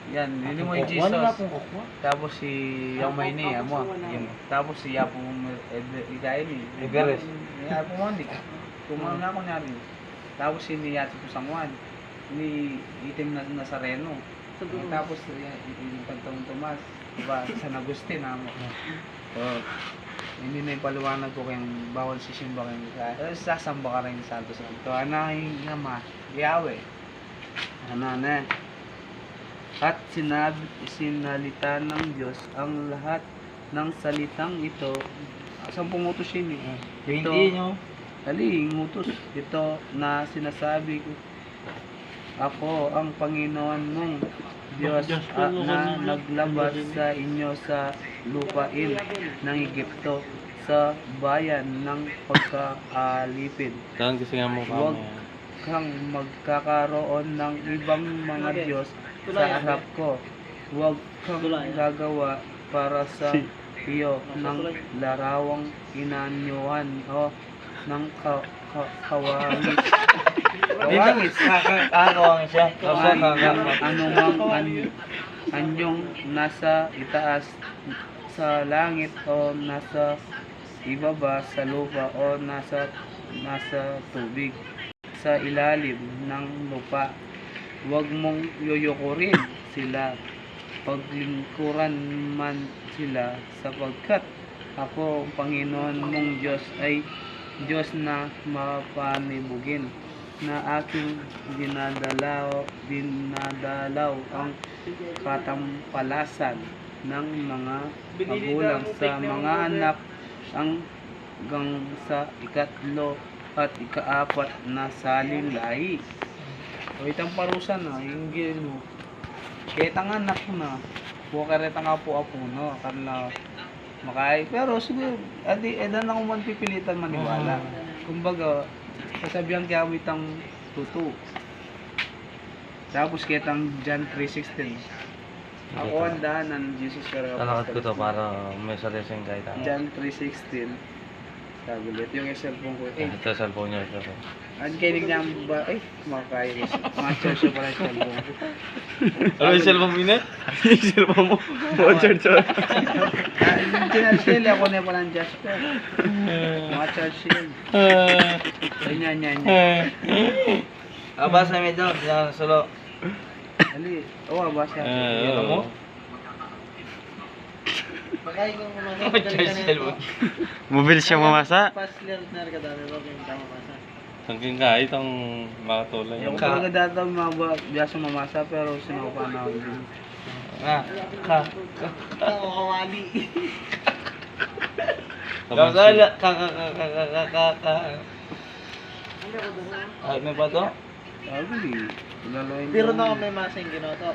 Yan, yun mo yung Jesus. Tapos si Yamay ni amo. Tapos si Yapo Igain ni. Everest. Yapo mo hindi. Kumano na ako natin. Tapos si Niyati po Sangwan. Ni itim na Nazareno. Tapos yung Pantong Tomas. Diba? San Agustin amo. So, hindi na yung paliwanag ko kayong bawal sisimba kayo. Sasamba ka rin sa Santo Santo. Ana yung ama, Yahweh. Ana na. At sinalita ng Diyos ang lahat ng salitang ito. 10 utos yun eh. Ito, 20 nyo. Aling utos. Ito na sinasabi ko. Ako ang Panginoon mong Diyos na naglabas sa inyo sa lupain ng Egypto sa bayan ng pagkaalipin. Saan kasi nga mo Huwag kang magkakaroon ng ibang mga Diyos sa harap ko. Huwag kang gagawa para sa iyo ng larawang inanyuhan o ng kawangis. Kawangis. Kakawangis siya. Anyong nasa itaas sa langit o nasa ibaba sa lupa o nasa tubig sa ilalim ng lupa. Huwag mong yoyokurin sila, paglingkuran man sila, sapagkat ako ang Panginoon mong Diyos ay Diyos na mapanibugin, na aking dinadalaw ang katampalasan ng mga magulang sa mga anak hanggang sa ikatlo at ikaapat na saling lahi. O itang parusa na, yung gino. Kahit ang anak na, bukaret ang apo-apo, no? Karna makay. Pero siguro, edan ako man pipilitan maniwala. Kumbaga, sasabihan kaya itang tutu. Tapos kahit ang John 3:16. Ako ang daanan, Jesus Christ. Talakat ko to para may salising kahit ano. John 3:16. Sabi ulit, yung cellphone ko. Ito cellphone niya. Ito. Ang kinig niya ba? Ay, kumakain. Mga church pala yung cellphone ko. Ano yung cellphone mo na? Yung cellphone mo? Mga church. Sinarsil ako na pala ng Jasper. Mga church yun. Yan. Abas namin doon. Yan, solo. Ali, abasa. Ito mo? Pagkain ko muna. Mobile siya mamasa. Pasler na rin kadami ba yung tama masa. Sangking kahit ang makatulay. Yung talaga dataw mga biyasa mamasa pero sinupa na ako din. Kawali. Ay, may pa to? Sabi, Pero na may masing ginoto.